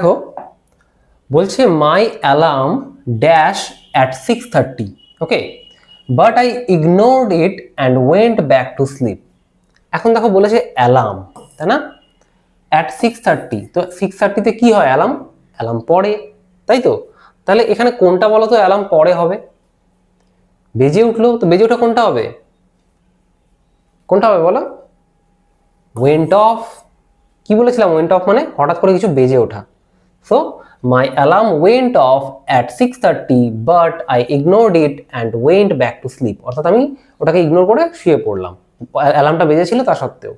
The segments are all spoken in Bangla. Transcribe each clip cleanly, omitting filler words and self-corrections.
দেখো বলছে my alarm dash at 6:30, okay, but I ignored it and went back to sleep. এখন দেখো বলেছে অ্যালার্ম, তাই না? অ্যাট 6:30, তো 6:30-তে কি হয়? অ্যালার্ম অ্যালার্ম পড়ে, তাই তো? তাহলে এখানে কোনটা বলো তো অ্যালার্ম পড়ে হবে? বেজে উঠলো, তো বেজে ওঠা কোনটা হবে? কোনটা হবে বলো? Went of. কি বলেছিলাম? ওয়েন্ট অফ মানে হঠাৎ করে কিছু বেজে ওঠা। So my alarm went of at 6:30 but I ignored it and went back to sleep. অর্থাৎ আমি ওটাকে ইগনোর করে শুয়ে পড়লাম, অ্যালার্মটা বেজেছিল তা সত্ত্বেও।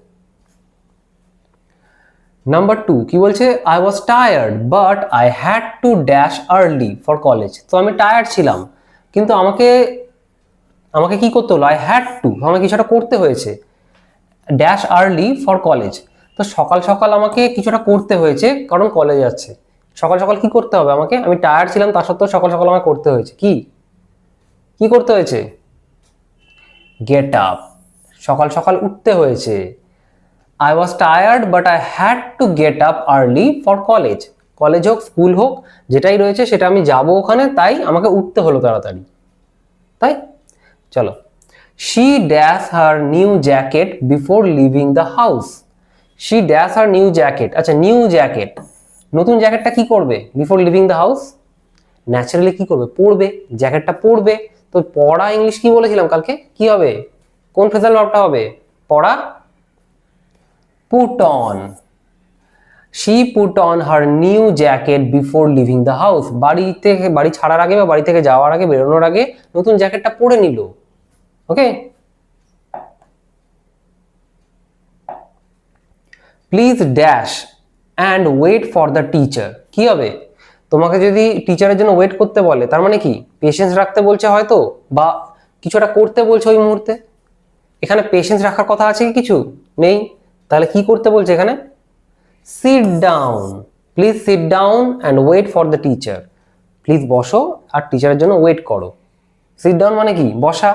নাম্বার 2 কি বলছে? I was tired but I had to dash early for college. তো আমি টায়ার্ড ছিলাম, কিন্তু আমাকে আমাকে কি করতে হলো? আই হ্যাড টু, আমাকে কিছুটা করতে হয়েছে। ড্যাশ আর্লি ফর কলেজ, তো সকাল সকাল আমাকে কিছুটা করতে হয়েছে কারণ কলেজ আছে। সকাল সকাল কি করতে হবে আমাকে? আমি টায়ার্ড ছিলাম তা সত্ত্বেও সকাল সকাল আমাকে করতে হয়েছে। কি কি করতে হয়েছে? গেট আপ, সকাল সকাল উঠতে হয়েছে। I was tired but I had to get up early for college. College হোক স্কুল হোক যেটাই রয়েছে সেটা আমি যাব ওখানে, তাই আমাকে উঠতে হলো তাড়াতাড়ি, তাই? চলো, she dash her new jacket before leaving the house. she dash her new jacket, আচ্ছা নিউ জ্যাকেট, নতুন জ্যাকেটটা কি করবে? Before living the house naturally কি করবে? পরবে, জ্যাকেটটা পরবে। তো পড়া ইংলিশ কি বলেছিলাম কালকে? কি হবে? কোন ফ্রেজাল ভার্বটা হবে? পড়া, put on. she put on her new jacket before leaving the house. বাড়ি ছাড়ার আগে বা বাড়ি থেকে যাওয়ার আগে, বেরোনোর আগে নতুন জ্যাকেটটা পরে নিল, okay. Please dash and wait for the teacher. কি হবে? তোমাকে যদি টিচারের জন্য ওয়েট করতে বলে তার মানে কি? পেশেন্স রাখতে বলছে হয়তো, বা কিছুটা করতে বলছে ওই মুহূর্তে। এখানে পেশেন্স রাখার কথা আছে কি? কিছু নেই। তাহলে কি করতে বলছে এখানে? Sit down, please sit down and wait for the teacher. Please বসো আর টিচারের জন্য ওয়েট করো। সিট ডাউন মানে কি? বসা।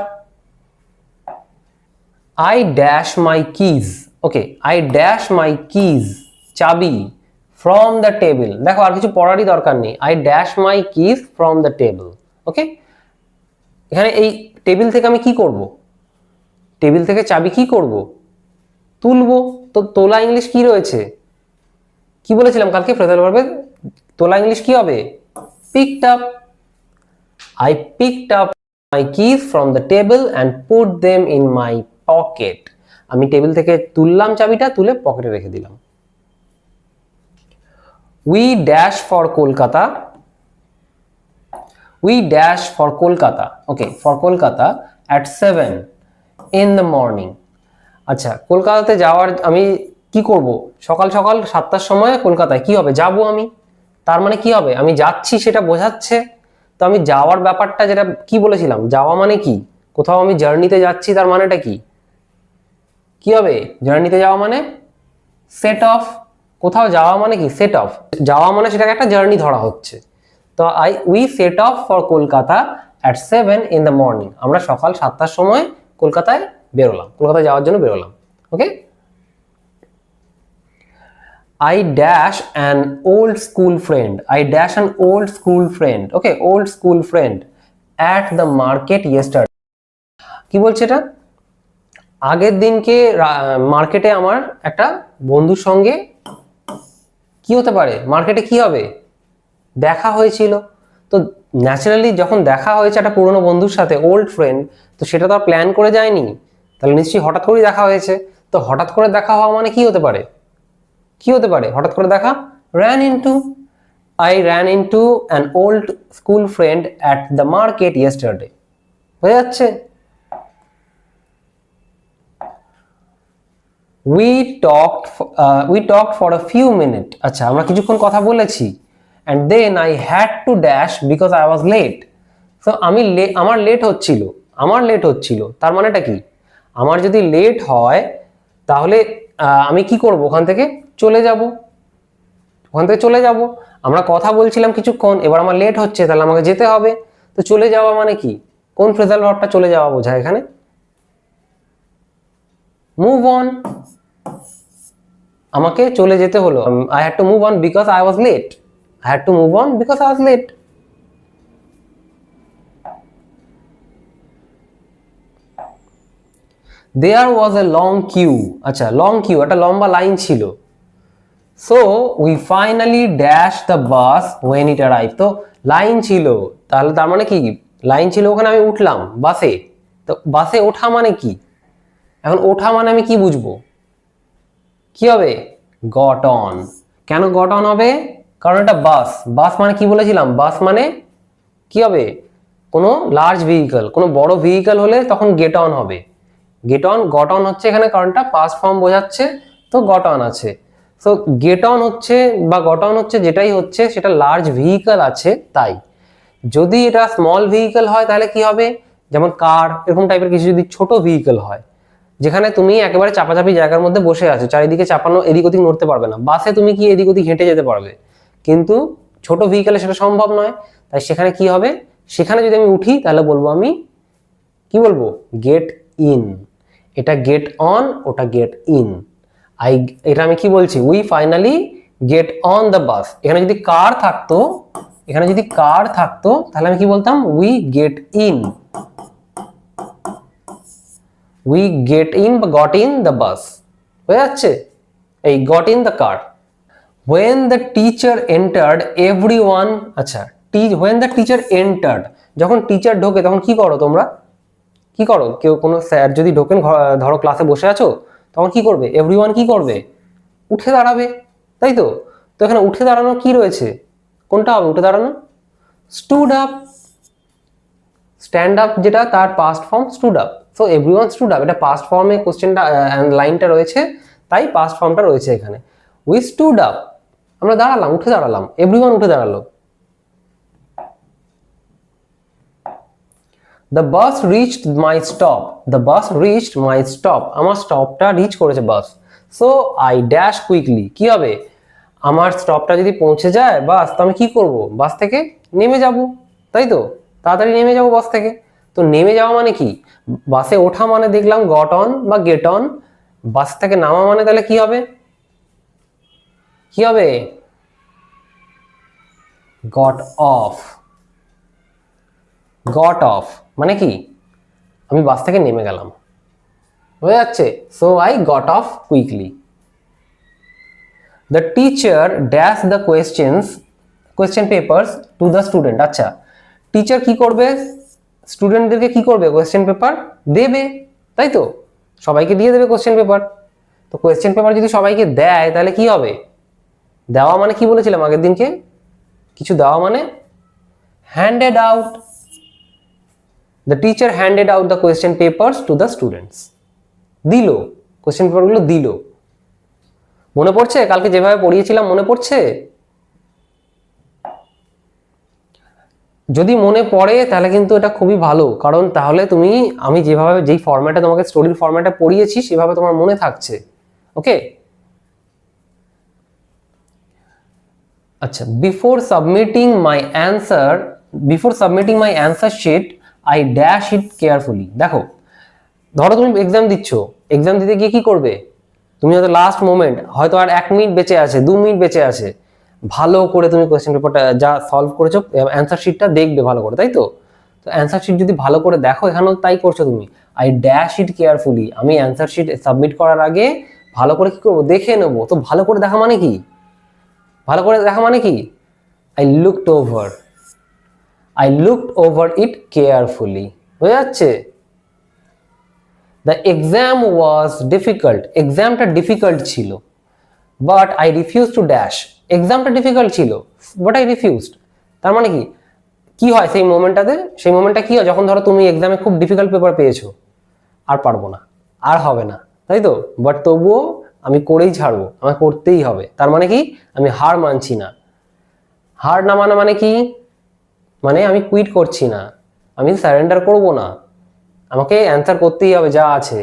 I dash my keys, okay, I dash my keys, চাবি, from the table। দেখো আর কিছু পড়ারই দরকার নেই। I dash my keys from the table, ওকে। এখানে এই টেবিল থেকে আমি কি করব? টেবিল থেকে চাবি কি করব? তুলবো। তো তোলা ইংলিশ কি রয়েছে? কি বলেছিলাম কালকে? ফ্রেজাল ভার্বে তোলা ইংলিশ কি হবে? picked up। I picked up my keys from the table and put them in my pocket। আমি টেবিল থেকে তুললাম চাবিটা, তুলে পকেটে রেখে দিলাম। We dash for Kolkata, we dash for Kolkata, okay, for Kolkata at 7 in the morning। আচ্ছা, কলকাতাতে যাওয়ার আমি কি করব? সকাল সকাল 7টার সময় কলকাতায় কি হবে? যাব আমি। তার মানে কি হবে? আমি যাচ্ছি সেটা বোঝাচ্ছে। তো আমি যাওয়ার ব্যাপারটা যেটা কি বলেছিলাম, যাওয়া মানে কি? কোথাও আমি জার্নিতে যাচ্ছি, তার মানেটা কি? কি হবে? জার্নিতে যাওয়া মানে সেট অফ। কোথাও যাওয়া মানে কি? Set of. যাওয়া মানে সেটাকে একটা জার্নি ধরা হচ্ছে। তো we set of for Kolkata at 7 in the morning। আমরা সকাল 7টার সময় কলকাতায় বেরোলাম, কলকাতায় যাওয়ার জন্য বেরোলাম, ওকে। I dash an old school friend, I dash an old school friend, okay, old school friend at the market yesterday। কি বলছে এটা? আগের দিনকে মার্কেটে আমার একটা বন্ধুর সঙ্গে কি হতে পারে? মার্কেটে কি হবে? দেখা হয়েছিল। তো ন্যাচারালি যখন দেখা হয়েছে একটা পুরনো বন্ধুর সাথে, ওল্ড ফ্রেন্ড, তো সেটা তো আর প্ল্যান করে যায়নি, তাহলে নিশ্চয়ই হঠাৎ করেই দেখা হয়েছে। তো হঠাৎ করে দেখা হওয়া মানে কি হতে পারে? কি হতে পারে হঠাৎ করে দেখা? ran into, I ran into an old school friend at the market yesterday। হয়ে যাচ্ছে? we talked for a few minutes। আচ্ছা, আমরা কিছুক্ষণ কথা বলেছি। and then I had to dash because I was late। so আমার লেট হচ্ছিল, তার মানেটা কি? আমার যদি লেট হয় তাহলে আমি কি করব? ওখান থেকে চলে যাব, আমরা কথা বলছিলাম কিছুক্ষণ, এবার আমার লেট হচ্ছে, তাহলে আমাকে যেতে হবে। তো চলে যাওয়া মানে কি? কোন ফ্রেজাল ভার্বটা চলে যাওয়া বোঝায় এখানে? Move on. আমাকে চলে যেতে হলো, I had to move on because I was late। I had to move on because I was late. There was a long queue. আচ্ছা, long queue, একটা লম্বা লাইন ছিল. So we finally dashed the bus when it arrived. তো লাইন ছিল, তাহলে তার মানে কি, লাইন ছিল, ওখানে আমি উঠলাম বাসে. তো বাসে ওঠা মানে কি, এখন ওঠা মানে আমি কি বুঝবো, কি হবে, গট অন. কেন গট অন হবে, কারণ এটা বাস. বাস মানে কি বলেছিলাম, বাস মানে কি হবে, কোনো লার্জ ভেহিকল, কোনো বড় ভেহিকল হলে তখন গেট অন হবে. গেট অন, গট অন হচ্ছে এখানে কারণটা পাস্ট ফর্ম বোঝাচ্ছে, তো গট অন আছে. সো গেট অন হচ্ছে বা গট অন হচ্ছে, যেটাই হচ্ছে সেটা লার্জ ভেহিকল আছে তাই. যদি এটা স্মল ভেহিকল হয় তাহলে কি হবে, যেমন কার এরকম টাইপের কিছু যদি ছোট ভেহিকল হয়, যেখানে তুমি একেবারে চাপাচাপি জায়গার মধ্যে বসে আছো, চারিদিকে চাপানো, এদিক ওদিক নড়তে পারবে না. বাসে তুমি কি এদিক ওদিক হেঁটে যেতে পারবে, কিন্তু ছোট ভেহিকলে সেটা সম্ভব নয়. তাই সেখানে কি হবে, সেখানে যদি আমি উঠি তাহলে বলবো আমি কি বলবো, গেট ইন. এটা গেট অন, ওটা গেট ইন. এটা আমি কি বলছি, we finally get on the bus. এখানে যদি কার থাকতো, এখানে যদি কার থাকতো তাহলে আমি কি বলতাম, we get in. We get in বা গট ইন দ্য বাস. হয়ে যাচ্ছে, এই got in the car. when the teacher entered everyone, আচ্ছা, when the teacher entered, যখন টিচার ঢোকে তখন কি করো তোমরা, কি করো, কেউ কোনো স্যার যদি ঢোকেন, ধরো ক্লাসে বসে আছো, তখন কি করবে, এভরিওয়ান কি করবে, উঠে দাঁড়াবে, তাই তো. তো এখানে উঠে দাঁড়ানো কি রয়েছে, কোনটা হবে উঠে দাঁড়ানো, স্টুড আপ. স্ট্যান্ড আপ যেটা তার past form stood up. So everyone stood up, এটা পাস্ট ফর্মে কোশ্চেনটা লাইনটা রয়েছে, তাই পাস্ট ফর্মটা রয়েছে এখানে. উই স্টুড আপ, আমরা দাঁড়ালাম, উঠে দাঁড়ালাম, এভরিওয়ান উঠে দাঁড়ালো. The bus reached my stop. The bus reached my stop. আমার স্টপটা রিচ করেছে বাস. So I dash quickly. কি হবে, আমার স্টপটা যদি পৌঁছে যায় বাস, তো আমি কি করব, বাস থেকে নেমে যাব, তাই তো, তাড়াতাড়ি নেমে যাব বাস থেকে. তো নেমে যাওয়া মানে কি, বাসে ওঠা মানে দেখলাম গট অন বা গেট অন. বাস থেকে নামা মানে তাহলে কি হবে, কি হবে, গট অফ. গট অফ মানে কি, আমি বাস থেকে নেমে গেলাম, হয়ে যাচ্ছে. So I got off quickly. The teacher dash the question papers to the student. আচ্ছা, টিচার কি করবে, স্টুডেন্টদেরকে কি করবে, কোয়েশ্চেন পেপার দেবে, তাই তো, সবাইকে দিয়ে দেবে কোয়েশ্চেন পেপার. তো কোয়েশ্চেন পেপার যদি সবাইকে দেয় তাহলে কি হবে, দেওয়া মানে কি বলেছিলাম আগের দিনকে, কিছু দেওয়া মানে handed out. The teacher handed out the question papers to the students. দিল, কোশ্চেন পেপারগুলো দিল. মনে পড়ছে কালকে যেভাবে পড়িয়েছিলাম, মনে পড়ছে, যদি মনে পড়ে তাহলে কিন্তু এটা খুবই ভালো, কারণ তাহলে তুমি, আমি যেভাবে, যেই ফরম্যাটে তোমাকে স্টোরির ফরম্যাটে পড়িয়েছি সেভাবে তোমার মনে থাকছে. ওকে, আচ্ছা, before submitting my answer sheet I dash it carefully. দেখো, ধরো তুমি এক্সাম দিচ্ছ, এক্সাম দিতে গিয়ে কি করবে, তুমি হয়তো লাস্ট মোমেন্ট, হয়তো আর 1 মিনিট বেঁচে আছে, 2 মিনিট বেঁচে আছে, ভালো করে তুমি কোয়েশ্চেন পেপারটা যা সলভ করেছো, অ্যান্সার শিটটা দেখবে ভালো করে, তাই তো. তো অ্যান্সার শিট যদি ভালো করে দেখো, এখানেও তাই করছো তুমি, আই ড্যাশ ইট কেয়ারফুলি, আমি অ্যান্সার শিট সাবমিট করার আগে ভালো করে কি করবো, দেখে নেবো. তো ভালো করে দেখা মানে কি, ভালো করে দেখা মানে কি, I looked over it carefully. হয়ে যাচ্ছে. The exam was difficult. এক্সামটা ডিফিকাল্ট ছিল, but I refuse to dash. এক্সামটা ডিফিকাল্ট ছিল, বাট আই রিফিউজড. তার মানে কি, কি হয় সেই মোমেন্টটাতে, সেই মোমেন্টটা কি হয়, যখন ধরো তুমি এক্সামে খুব ডিফিকাল্ট পেপার পেয়েছো, আর পারবো না, আর হবে না, তাই তো, বাট তবুও আমি করেই ছাড়বো, আমাকে করতেই হবে. তার মানে কি, আমি হার মানছি না. হার না মানা মানে কি, মানে আমি কুইট করছি না, আমি সারেন্ডার করবো না, আমাকে অ্যান্সার করতেই হবে যা আছে.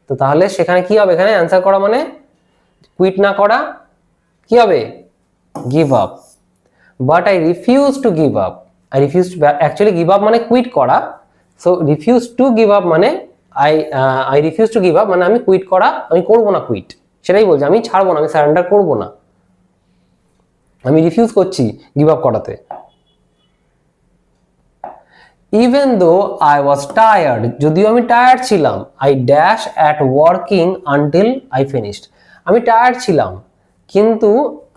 তো তাহলে সেখানে কি হবে, এখানে অ্যান্সার করা মানে কুইট না করা, কি হবে, give up. But I refuse to give up. Actually give up মানে কুইট করা. So refuse to give up মানে I refuse to give up মানে আমি কুইট করা, আমি করবো না কুইট, সেটাই বলছি, আমি ছাড়বো না, আমি সারেন্ডার করবো না. আমি রিফিউজ করছি গিভ আপ করাতে। Even though I was tired, যদিও আমি টায়ার্ড ছিলাম, I dash at working until I finished, আমি টায়ার্ড ছিলাম কিন্তু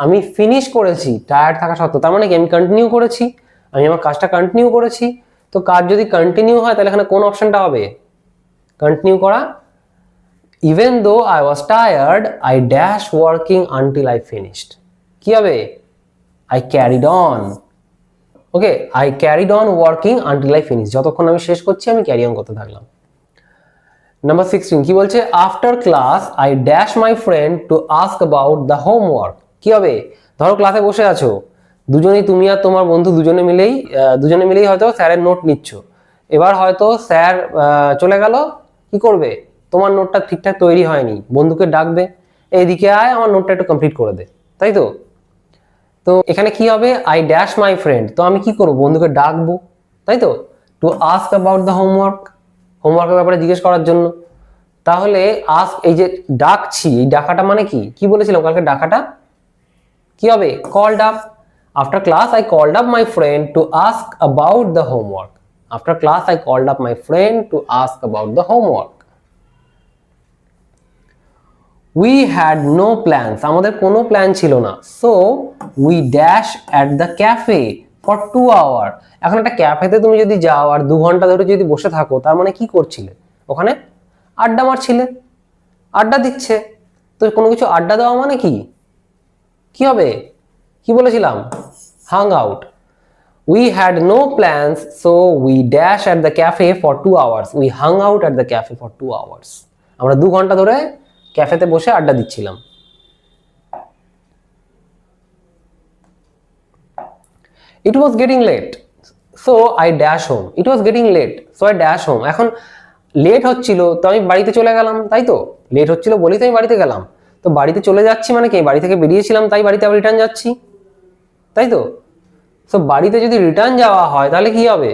আমি ফিনিশ করেছি টায়ার্ড থাকা সত্ত্বেও। তার মানে কি আমি কন্টিনিউ করেছি, আমি আমার কাজটা কন্টিনিউ করেছি। তো কাজ যদি কন্টিনিউ হয় তাহলে এখানে কোন অপশনটা হবে? কন্টিনিউ করা। Even though I was tired I dash working until I finished, কি হবে? I carried on. Okay, I carried on working until I finish, যতক্ষণ আমি শেষ করছি আমি ক্যারি অন করতে থাকলাম। নাম্বার 16 কি বলছে? After class I dash my friend to ask about the homework, কি হবে? ধরো ক্লাসে বসে আছো, দুজনেই, তুমি আর তোমার বন্ধু দুজনে মিলেই হয়তো স্যারের নোট নিচ্ছ। এবার হয়তো স্যার চলে গেল, কি করবে? তোমার নোটটা ঠিকঠাক তৈরি হয়নি, বন্ধুকে ডাকবে, এইদিকে আয় আমার নোটটা একটু কমপ্লিট করে দে, তাই তো? তো এখানে কি হবে? আই ড্যাশ মাই ফ্রেন্ড, তো আমি কি করবো? বন্ধুকে ডাকবো, তাই তো? To ask about the homework, হোমওয়ার্কের ব্যাপারে জিজ্ঞেস করার জন্য। তাহলে আস্ক, এই যে ডাকছি, এই ডাকাটা মানে কি? কি বলেছিলাম কালকে? ডাকাটা কি হবে? Called up. After class I called up my friend to ask about the homework. After class I called up my friend to ask about the homework. We had no plans, আমাদের কোনো প্ল্যান ছিল না। So we dash at the cafe for 2 hour. এখন একটা ক্যাফেতে তুমি যদি যাও আর 2 ঘন্টা ধরে যদি বসে থাকো, তার মানে কি করছিলে? ওখানে আড্ডা মারছিলে, আড্ডা দিচ্ছে। তো কোনো কিছু আড্ডা দেওয়া মানে কি? কি হবে? কি বলেছিলাম? Hang out. We had no plans so we dash at the cafe for 2 hours. We hang out at the cafe for 2 hours. আমরা 2 ঘন্টা ধরে ক্যাফেতে বসে আড্ডা দিচ্ছিলাম। It was getting late so I dash home. It was getting late so I dash home. এখন লেট হচ্ছিল তো আমি বাড়িতে চলে গেলাম, তাই তো? লেট হচ্ছিল বলেই তো আমি বাড়িতে গেলাম। তো বাড়িতে চলে যাচ্ছি মানে কি? বাড়ি থেকে বেরিয়েছিলাম তাই বাড়িতে আবার রিটার্ন যাচ্ছি, তাই তো? সো বাড়িতে যদি রিটার্ন যাওয়া হয় তাহলে কি হবে?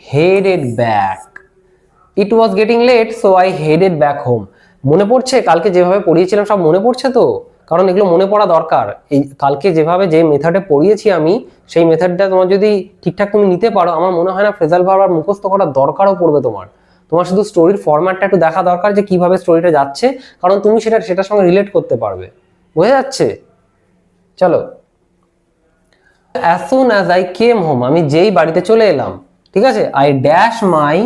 Headed back. It was getting late so I headed back home. মনে পড়ছে কালকে যেভাবে পড়িয়েছিলাম? সব মনে পড়ছে তো? কারণ এগুলো মনে পড়া দরকার। এই কালকে যেভাবে যে মেথডে পড়িয়েছি আমি, সেই মেথডটা তোমার যদি ঠিকঠাক তুমি নিতে পারো, আমার মনে হয় না ফ্রেজাল ভার্ব আর মুখস্থ করার দরকারও পড়বে তোমার। তোমার শুধু স্টোরির ফরম্যাটটা একটু দেখা দরকার যে কিভাবে স্টোরিটা যাচ্ছে, কারণ তুমি সেটার সঙ্গে রিলেট করতে পারবে। বোঝা যাচ্ছে? চলো। As soon as I came home, আমি যেই বাড়িতে চলে এলাম, ঠিক আছে? আই ড্যাশ মাই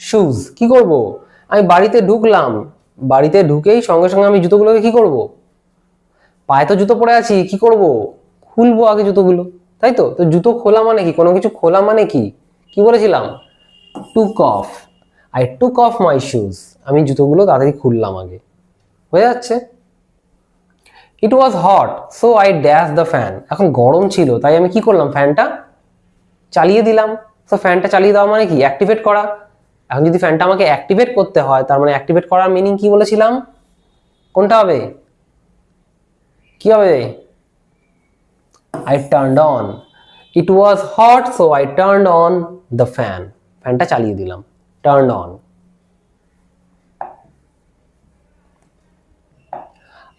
শুজ, কি করব? আমি বাড়িতে ঢুকলাম, বাড়িতে ঢুকেই সঙ্গে সঙ্গে আমি জুতোগুলোকে কি করব? পায়ে তো জুতো পরে আছি, কি করব? খুলবো আগে জুতোগুলো, তাই তো? তো জুতো খোলা মানে কি? কোনো কিছু খোলা মানে কি? কি বলেছিলাম? Took off. I took off my shoes, আমি জুতোগুলো তাড়াতাড়ি খুললাম আগে। হয়ে যাচ্ছে? It was hot so I dash the fan, এখন গরম ছিল তাই আমি কি করলাম? ফ্যানটা চালিয়ে দিলাম। তো ফ্যানটা চালিয়ে দেওয়া মানে কি? অ্যাক্টিভেট করা। এখন যদি ফ্যানটা আমাকে অ্যাক্টিভেট করতে হয়, তার মানে অ্যাক্টিভেট করার মিনিং কি বলেছিলাম? কোনটা হবে? কি হবে? I turned on. It was hot so I turned on the fan, ফ্যানটা চালিয়ে দিলাম, turned on.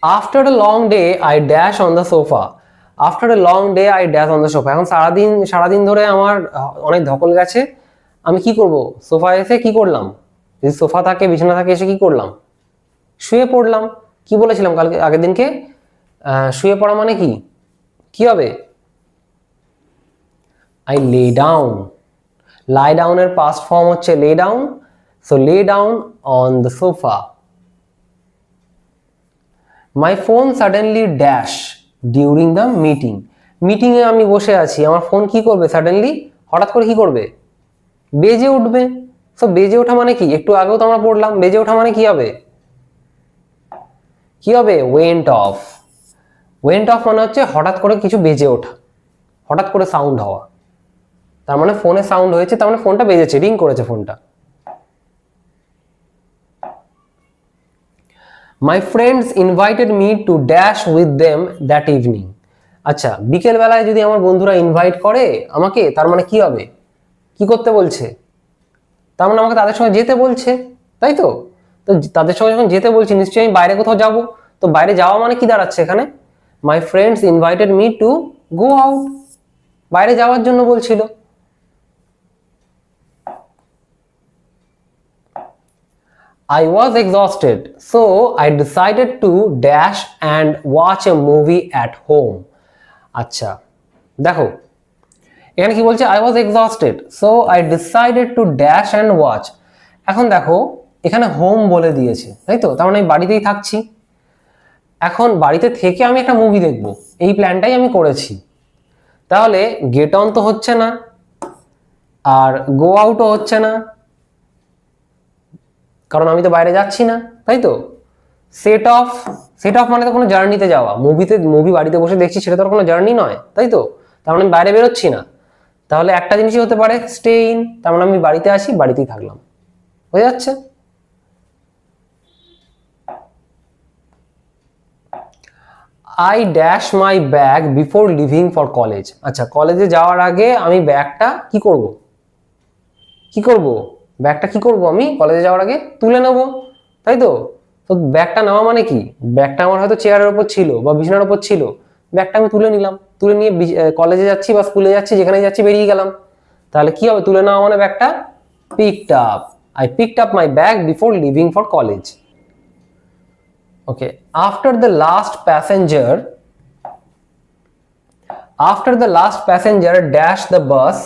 After a long day I dash on the sofa. After a long day I dash on the sofa, এখন সারাদিন ধরে আমার অনেক ধকল গেছে, আমি কি করব? সোফায় এসে কি করলাম? যদি সোফা থাকে, বিছানা থাকে, এসে কি করলাম? শুয়ে পড়লাম। কি বলেছিলাম কালকে, আগের দিনকে? শুয়ে পড়া মানে কি? কি হবে? I lay down. লাই ডাউনের পাস্ট ফর্ম হচ্ছে lay down, so lay down on the sofa. My phone suddenly dash during the meeting. মিটিংয়ে আমি বসে আছি, আমার ফোন কি করবে? সাডেনলি, হঠাৎ করে কি করবে? বেজে উঠবে। সো বেজে ওঠা মানে কি? একটু আগেও তো আমরা পড়লাম, বেজে ওঠা মানে কি হবে? কি হবে? Went of. ওয়েন্ট অফ মানে হচ্ছে হঠাৎ করে কিছু বেজে ওঠা, হঠাৎ করে সাউন্ড হওয়া। তার মানে ফোনে সাউন্ড হয়েছে, তার মানে ফোনটা বেজেছে, রিং করেছে ফোনটা। My friends invited me to dash with them that evening. আচ্ছা, বিকেল বেলায় যদি আমার বন্ধুরা ইনভাইট করে আমাকে, তার মানে কি হবে? কি করতে বলছে? তার মানে আমাকে তাদের সঙ্গে যেতে বলছে, তাই তো? তো তাদের সঙ্গে যখন যেতে বলছি, নিশ্চয়ই আমি বাইরে কোথাও যাব। তো বাইরে যাওয়া মানে কি দাঁড়াচ্ছে এখানে? My friends invited me to go out, বাইরে যাওয়ার জন্য বলছিল। I was exhausted, so I decided to dash and watch a movie at home. আচ্ছা দেখো এখানে কি বলছে, I was exhausted, so I decided to dash and watch. এখন দেখো এখানে হোম বলে দিয়েছে, তাই তো, তার মানে আমি বাড়িতেই থাকছি। এখন বাড়িতে থেকে আমি একটা মুভি দেখবো, এই প্ল্যানটাই আমি করেছি। তাহলে গেট অন তো হচ্ছে না, আর গো আউটও হচ্ছে না, কারণ আমি তো বাইরে যাচ্ছি না, তাই তো। সেট অফ, সেট অফ মানে তো কোনো জার্নিতে যাওয়া, মুভি বাড়িতে বসে দেখছি সেটা তো কোনো জার্নি নয়, তাই তো, তার মানে আমি বাইরে বেরোচ্ছি না। তাহলে একটা জিনিসই হতে পারে স্টে ইন, তার মানে আমি বাড়িতে আসি, বাড়িতেই থাকলাম, হয়ে যাচ্ছে। I dash my bag before leaving for college. আচ্ছা কলেজে যাওয়ার আগে আমি ব্যাগটা কি করব, ব্যাগটা কি করব, আমি কলেজে যাওয়ার আগে তুলে নেব, তাই তো। তো ব্যাগটা নেওয়া মানে কি, ব্যাগটা আমার হয়তো চেয়ারের উপর ছিল বা বিছানার উপর ছিল, ব্যাগটা আমি তুলে নিলাম, তুলে নিয়ে কলেজে যাচ্ছি বা স্কুলে যাচ্ছি, যেখানে যাচ্ছি বেরিয়ে গেলাম। তাহলে কি হবে, তুলে নেওয়া মানে ব্যাগটা picked up. I picked up my bag before leaving for college. Okay, after the last passenger dash the bus,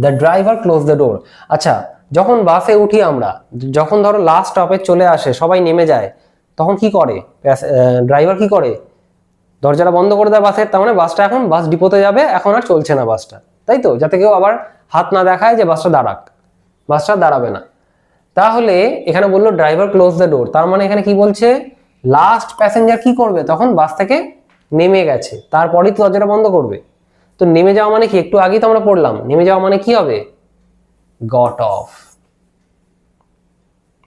the driver close the door. আচ্ছা যখন বাসে উঠি আমরা, যখন ধরো লাস্ট স্টপে চলে আসে, সবাই নেমে যায়, তখন কি করে ড্রাইভার, কি করে, দরজাটা বন্ধ করে দেয় বাসের। তার মানে বাসটা এখন বাস ডিপোতে যাবে, এখন আর চলছে না বাসটা, তাই তো, যাতে কেউ আবার হাত না দেখায় যে বাসটা দাঁড়াক, বাসটা দাঁড়াবে না। তাহলে এখানে বললো ড্রাইভার ক্লোজ দ্য ডোর, তার মানে এখানে কি বলছে, লাস্ট প্যাসেঞ্জার কি করবে, তখন বাস থেকে নেমে গেছে, তারপরেই তো দরজাটা বন্ধ করবে। তো নেমে যাওয়া মানে কি, একটু আগেই তো আমরা পড়লাম, নেমে যাওয়া মানে কি হবে, গট অফ,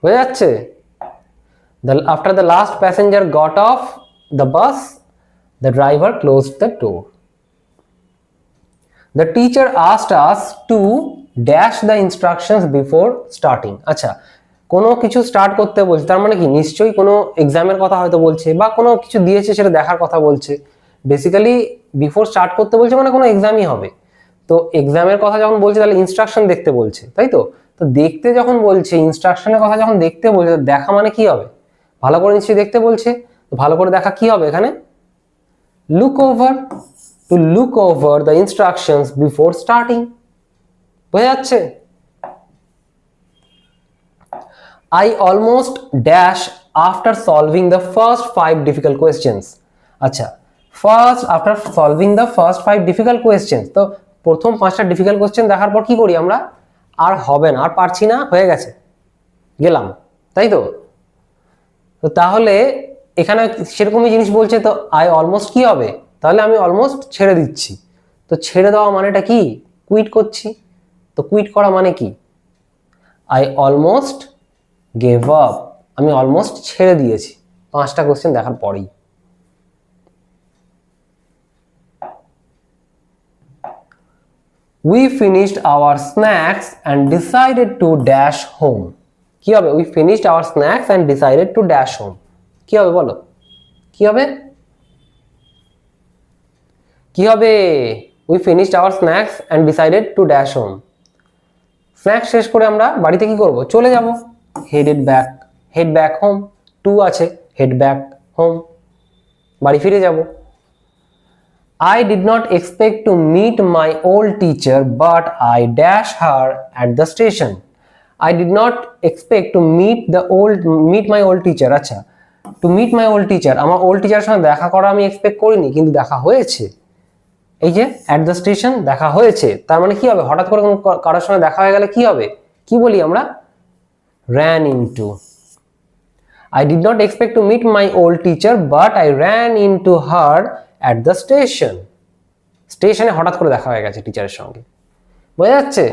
হয়ে যাচ্ছে। After the last passenger got off the bus, the driver closed the door. The teacher asked us to dash the instructions before starting. আচ্ছা কোনো কিছু স্টার্ট করতে বলছে, তার মানে কি নিশ্চয়ই কোনো এক্সামের কথা হয়তো বলছে, বা কোনো কিছু দিয়েছে সেটা দেখার কথা বলছে। বেসিক্যালি বিফোর স্টার্ট করতে বলছে মানে কোনো এক্সামই হবে, তো এক্সামের কথা যখন বলছে তাহলে ইনস্ট্রাকশন দেখতে বলছে, তাই তো। তো দেখতে যখন বলছে, ইনস্ট্রাকশনের কথা যখন দেখতে বলছে, দেখা মানে কি হবে, ভালো করে নিশ্চয়ই দেখতে বলছে, তো ভালো করে দেখা কি হবে এখানে, look over, to look over the instructions before starting, বোঝা যাচ্ছে। I almost dash after solving the first 5 difficult questions. আচ্ছা first after solving the first 5 difficult question, তো প্রথম 5টা ডিফিকাল্ট কোয়েশ্চেন দেখার পর কি করি আমরা, আর হবে না, আর পারছি না, হয়ে গেছে, গেলাম, তাই তো। তো তাহলে এখানে সেরকমই জিনিস বলছে, তো আই অলমোস্ট কি হবে, তাহলে আমি অলমোস্ট ছেড়ে দিচ্ছি। তো ছেড়ে দেওয়া মানেটা কি, কুইট করছি। তো কুইট করা মানে কি, আই অলমোস্ট গেভ আপ, আমি অলমোস্ট ছেড়ে দিয়েছি 5টা কোশ্চেন দেখার পরেই। We finished our snacks and decided to dash home. কি হবে, we finished our snacks and decided to dash home, কি হবে বলো, কি হবে, কি হবে, we finished our snacks and decided to dash home, snacks শেষ করে আমরা বাড়িতে কি করব, চলে যাব, হেড ব্যাক হোম, টু আছে, হেড ব্যাক হোম, বাড়ি ফিরে যাব। I did not expect to meet my old teacher, but I dash her at the station. I did not expect to meet my old teacher. আচ্ছা, to meet my old teacher, আমার ওল্ড টিচারের সঙ্গে দেখা করা আমি এক্সপেক্ট করিনি, কিন্তু দেখা হয়েছে। এই যে at the station দেখা হয়েছে, তার মানে কি হবে, হঠাৎ করে কারোর সঙ্গে দেখা হয়ে গেলে কি হবে, কি বলি আমরা, ran into. I did not expect to meet my old teacher, but I ran into her at the station. স্টেশনে হঠাৎ করে দেখা হয়ে গেছে টিচারের সঙ্গে, বোঝা যাচ্ছে।